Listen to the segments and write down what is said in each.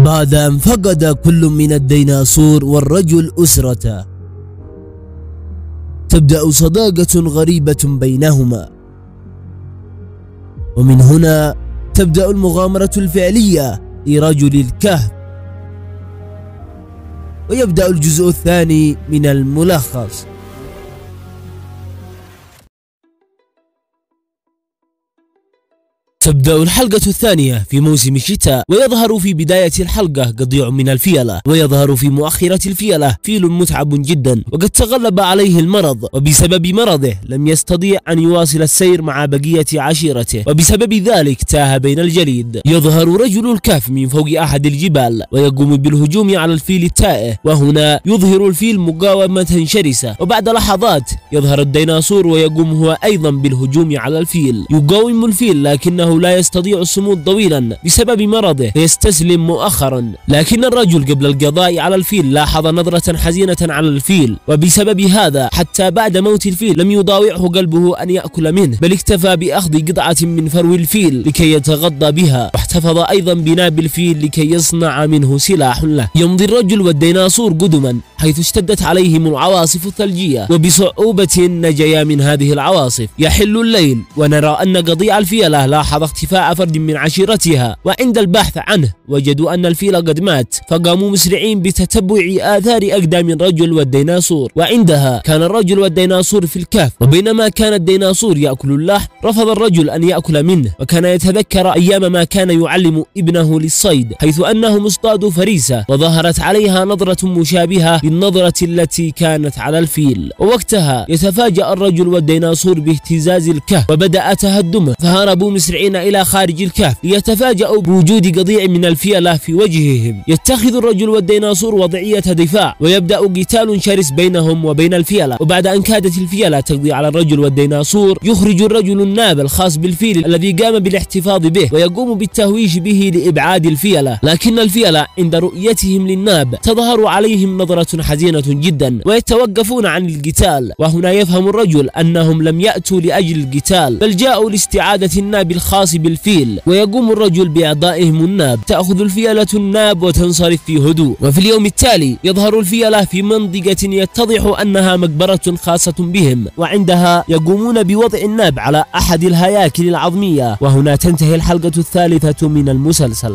بعد أن فقد كل من الديناصور والرجل أسرته، تبدأ صداقة غريبة بينهما، ومن هنا تبدأ المغامرة الفعلية لرجل الكهف. ويبدأ الجزء الثاني من الملخص. تبدأ الحلقة الثانية في موسم الشتاء، ويظهر في بداية الحلقة قضيع من الفيلة، ويظهر في مؤخرة الفيلة فيل متعب جدا وقد تغلب عليه المرض، وبسبب مرضه لم يستطيع أن يواصل السير مع بقية عشيرته، وبسبب ذلك تاه بين الجليد. يظهر رجل الكهف من فوق أحد الجبال ويقوم بالهجوم على الفيل التائه، وهنا يظهر الفيل مقاومة شرسة، وبعد لحظات يظهر الديناصور ويقوم هو أيضا بالهجوم على الفيل. يقاوم الفيل لكنه لا يستطيع الصمود طويلا بسبب مرضه فيستسلم مؤخرا، لكن الرجل قبل القضاء على الفيل لاحظ نظرة حزينة على الفيل، وبسبب هذا حتى بعد موت الفيل لم يضاوعه قلبه أن يأكل منه، بل اكتفى بأخذ قطعة من فرو الفيل لكي يتغذى بها، واحتفظ أيضا بناب الفيل لكي يصنع منه سلاح له. يمضي الرجل والديناصور قدما حيث اشتدت عليهم العواصف الثلجية، وبصعوبة نجيا من هذه العواصف. يحل الليل ونرى أن قضيع الفيلة لاحظ اختفاء فرد من عشيرتها، وعند البحث عنه وجدوا أن الفيل قد مات، فقاموا مسرعين بتتبع آثار أقدام الرجل والديناصور. وعندها كان الرجل والديناصور في الكهف، وبينما كان الديناصور يأكل اللحم رفض الرجل أن يأكل منه، وكان يتذكر أيام ما كان يعلم ابنه للصيد، حيث أنهم اصطادوا فريسة وظهرت عليها نظرة مشابهة للنظرة التي كانت على الفيل. ووقتها يتفاجأ الرجل والديناصور باهتزاز الكهف وبدأ تهدمه، فهربوا مسرعين إلى خارج الكهف ليتفاجأوا بوجود قضيع من الفيلة في وجههم. يتخذ الرجل والديناصور وضعية دفاع، ويبدأ قتال شرس بينهم وبين الفيلة. وبعد أن كادت الفيلة تقضي على الرجل والديناصور، يخرج الرجل الناب الخاص بالفيل الذي قام بالاحتفاظ به ويقوم بالتهويش به لإبعاد الفيلة، لكن الفيلة عند رؤيتهم للناب تظهر عليهم نظرة حزينة جدا ويتوقفون عن القتال. وهنا يفهم الرجل أنهم لم يأتوا لأجل القتال، بل جاءوا لاستعادة الناب الخاص بالفيل. ويقوم الرجل بإعطائهم الناب، تأخذ الفيلة الناب وتنصرف في هدوء. وفي اليوم التالي يظهر الفيلة في منطقة يتضح أنها مقبرة خاصة بهم، وعندها يقومون بوضع الناب على أحد الهياكل العظمية. وهنا تنتهي الحلقة الثالثة من المسلسل.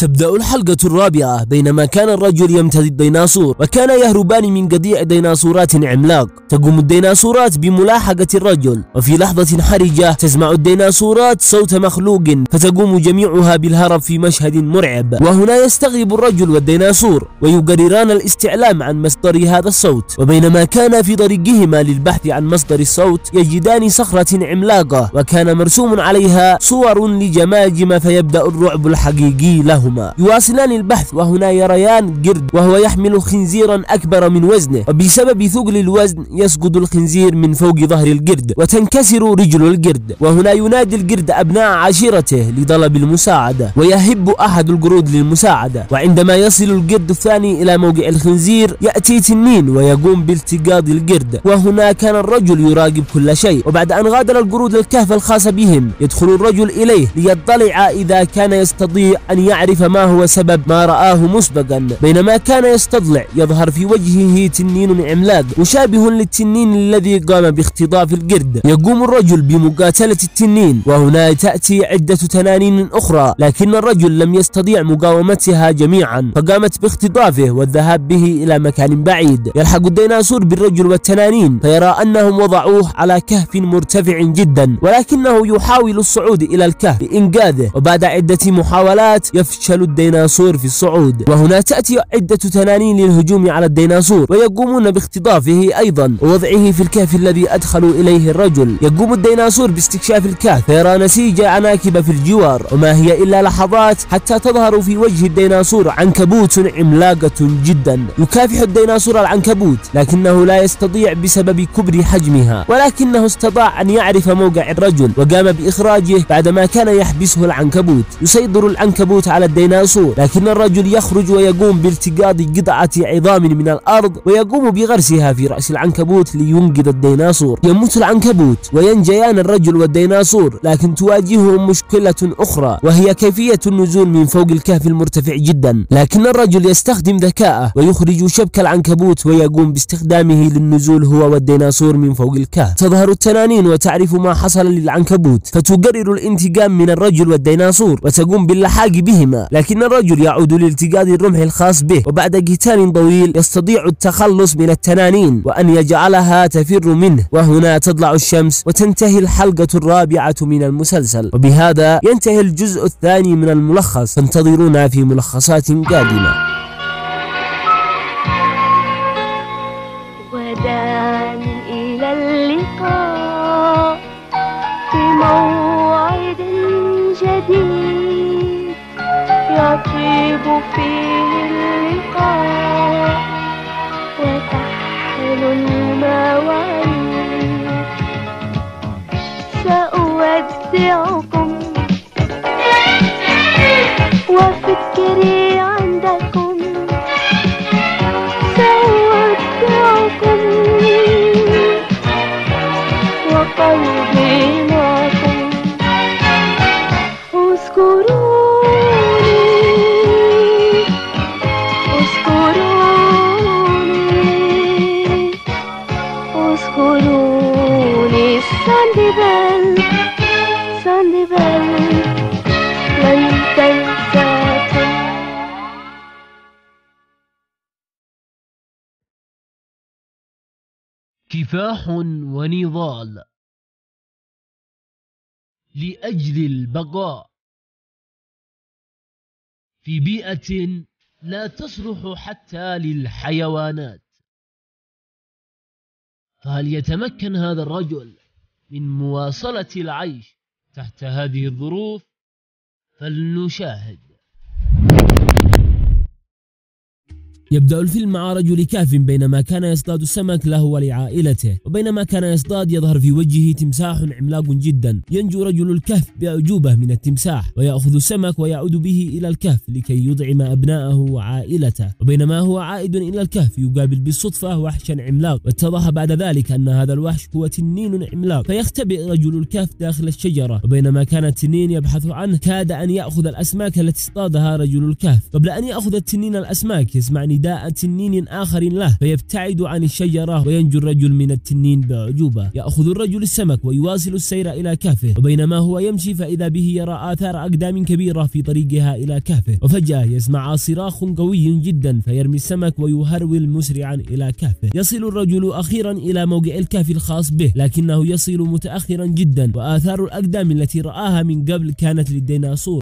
تبدأ الحلقة الرابعة بينما كان الرجل يمتدي الديناصور، وكان يهربان من قضيع ديناصورات عملاق. تقوم الديناصورات بملاحقة الرجل، وفي لحظة حرجة تسمع الديناصورات صوت مخلوق، فتقوم جميعها بالهرب في مشهد مرعب. وهنا يستغرب الرجل والديناصور ويقرران الاستعلام عن مصدر هذا الصوت. وبينما كان في طريقهما للبحث عن مصدر الصوت يجدان صخرة عملاقة وكان مرسوم عليها صور لجماجم، فيبدأ الرعب الحقيقي له. يواصلان البحث، وهنا يريان قرد وهو يحمل خنزيرا أكبر من وزنه، وبسبب ثقل الوزن يسقط الخنزير من فوق ظهر القرد وتنكسر رجل القرد. وهنا ينادي القرد أبناء عشيرته لطلب المساعدة، ويهب أحد القرود للمساعدة. وعندما يصل القرد الثاني إلى موقع الخنزير يأتي تنين ويقوم بالتقاط القرد. وهنا كان الرجل يراقب كل شيء، وبعد أن غادر القرود الكهف الخاص بهم يدخل الرجل إليه ليطلع إذا كان يستطيع أن يعرف ما هو سبب ما رآه مسبقا. بينما كان يستطلع يظهر في وجهه تنين عملاق مشابه للتنين الذي قام باختطاف القرد. يقوم الرجل بمقاتلة التنين، وهنا تأتي عدة تنانين أخرى، لكن الرجل لم يستطيع مقاومتها جميعا، فقامت باختطافه والذهاب به إلى مكان بعيد. يلحق الديناصور بالرجل والتنانين فيرى أنهم وضعوه على كهف مرتفع جدا، ولكنه يحاول الصعود إلى الكهف لإنقاذه. وبعد عدة محاولات يفشل الديناصور في الصعود. وهنا تأتي عدة تنانين للهجوم على الديناصور ويقومون باختطافه أيضا ووضعه في الكهف الذي أدخلوا إليه الرجل. يقوم الديناصور باستكشاف الكهف فيرى نسيج عناكب في الجوار، وما هي إلا لحظات حتى تظهر في وجه الديناصور عنكبوت عملاقة جدا. يكافح الديناصور العنكبوت لكنه لا يستطيع بسبب كبر حجمها، ولكنه استطاع أن يعرف موقع الرجل وقام بإخراجه بعدما كان يحبسه العنكبوت. يسيطر العنكبوت على الديناصور، لكن الرجل يخرج ويقوم بالتقاط قطعة عظام من الأرض ويقوم بغرسها في رأس العنكبوت لينقذ الديناصور. يموت العنكبوت وينجيان الرجل والديناصور، لكن تواجههم مشكلة أخرى وهي كيفية النزول من فوق الكهف المرتفع جدا، لكن الرجل يستخدم ذكاءه ويخرج شبك العنكبوت ويقوم باستخدامه للنزول هو والديناصور من فوق الكهف. تظهر التنانين وتعرف ما حصل للعنكبوت فتقرر الانتقام من الرجل والديناصور وتقوم باللحاق بهما، لكن الرجل يعود لالتقاط الرمح الخاص به، وبعد قتال طويل يستطيع التخلص من التنانين وأن يجعلها تفر منه. وهنا تطلع الشمس وتنتهي الحلقة الرابعة من المسلسل، وبهذا ينتهي الجزء الثاني من الملخص، فانتظرونا في ملخصات قادمة. وداعا إلى اللقاء في موعد جديد يطيب فيه اللقاء وتحلو المواعيد. سأودعكم وفكري عندكم، سأودعكم وقلبي معكم. اذكروني سانديبال لن تنساكم. كفاح ونضال لأجل البقاء في بيئة لا تصلح حتى للحيوانات، فهل يتمكن هذا الرجل من مواصلة العيش تحت هذه الظروف؟ فلنشاهد. يبدأ الفيلم مع رجل كهف بينما كان يصطاد السمك له ولعائلته، وبينما كان يصطاد يظهر في وجهه تمساح عملاق جدا. ينجو رجل الكهف بأعجوبة من التمساح ويأخذ السمك ويعود به إلى الكهف لكي يطعم أبناءه وعائلته، وبينما هو عائد إلى الكهف يقابل بالصدفة وحشا عملاق، واتضح بعد ذلك أن هذا الوحش هو تنين عملاق، فيختبئ رجل الكهف داخل الشجرة، وبينما كان التنين يبحث عنه كاد أن يأخذ الأسماك التي اصطادها رجل الكهف. قبل أن يأخذ التنين الأسماك يسمع نداء تنين آخر له فيبتعد عن الشجرة وينجو الرجل من التنين بأعجوبة. يأخذ الرجل السمك ويواصل السير إلى كهفه، وبينما هو يمشي فإذا به يرى آثار أقدام كبيرة في طريقها إلى كهفه، وفجأة يسمع صراخ قوي جدا فيرمي السمك ويهرول مسرعا إلى كهفه. يصل الرجل أخيرا إلى موقع الكهف الخاص به، لكنه يصل متأخرا جدا، وآثار الأقدام التي رآها من قبل كانت للديناصور.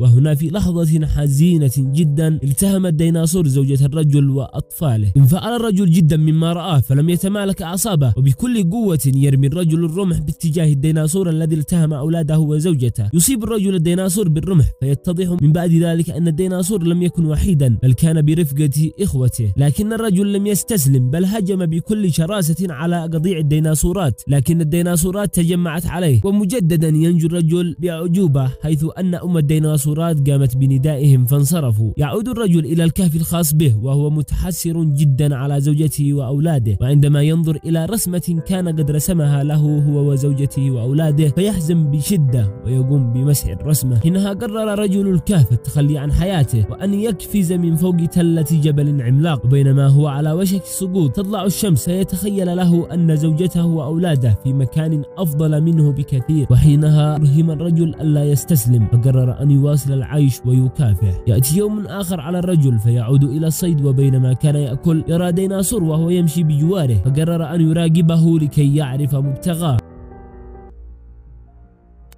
وهنا في لحظة حزينة جدا التهم الديناصور زوجة الرجل وأطفاله. انفعل الرجل جدا مما رآه فلم يتمالك أعصابه، وبكل قوة يرمي الرجل الرمح باتجاه الديناصور الذي التهم أولاده وزوجته. يصيب الرجل الديناصور بالرمح، فيتضح من بعد ذلك أن الديناصور لم يكن وحيدا بل كان برفقة إخوته، لكن الرجل لم يستسلم بل هجم بكل شراسة على قضيع الديناصورات، لكن الديناصورات تجمعت عليه، ومجددا ينجو الرجل بأعجوبة حيث أن أم الديناصورات قامت بندائهم فانصرفوا. يعود الرجل إلى الكهف الخاص به وهو متحسر جدا على زوجته وأولاده، وعندما ينظر إلى رسمة كان قد رسمها له هو وزوجته وأولاده فيحزن بشدة ويقوم بمسح الرسمة. حينها قرر رجل الكهف التخلي عن حياته وأن يقفز من فوق تلة جبل عملاق، وبينما هو على وشك السقوط تطلع الشمس فيتخيل له أن زوجته وأولاده في مكان أفضل منه بكثير، وحينها رهم الرجل ألا يستسلم فقرر أن يواصل العيش ويكافح. يأتي يوم آخر على الرجل فيعود إلى الصيد، وبينما كان يأكل يرى ديناصور وهو يمشي بجواره فقرر أن يراقبه لكي يعرف مبتغاه.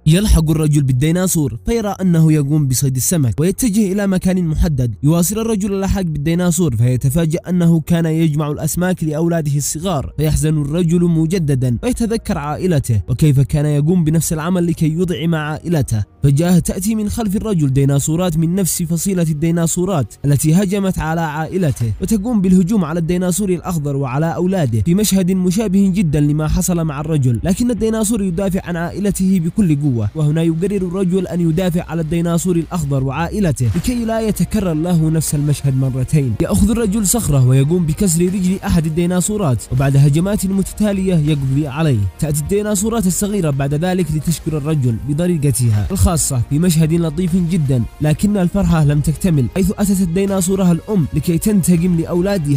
يلحق الرجل بالديناصور فيرى أنه يقوم بصيد السمك ويتجه إلى مكان محدد. يواصل الرجل اللحاق بالديناصور فيتفاجأ أنه كان يجمع الأسماك لأولاده الصغار، فيحزن الرجل مجددا ويتذكر عائلته وكيف كان يقوم بنفس العمل لكي يطعم عائلته، فجأة تأتي من خلف الرجل ديناصورات من نفس فصيلة الديناصورات التي هجمت على عائلته، وتقوم بالهجوم على الديناصور الأخضر وعلى أولاده في مشهد مشابه جدا لما حصل مع الرجل، لكن الديناصور يدافع عن عائلته بكل قوة. وهنا يقرر الرجل أن يدافع على الديناصور الأخضر وعائلته لكي لا يتكرر له نفس المشهد مرتين. يأخذ الرجل صخرة ويقوم بكسر رجل أحد الديناصورات، وبعد هجمات متتالية يقضي عليه. تأتي الديناصورات الصغيرة بعد ذلك لتشكر الرجل بطريقتها الخاصة في مشهد لطيف جدا، لكن الفرحة لم تكتمل حيث أتت الديناصورة الأم لكي تنتقم لأولادها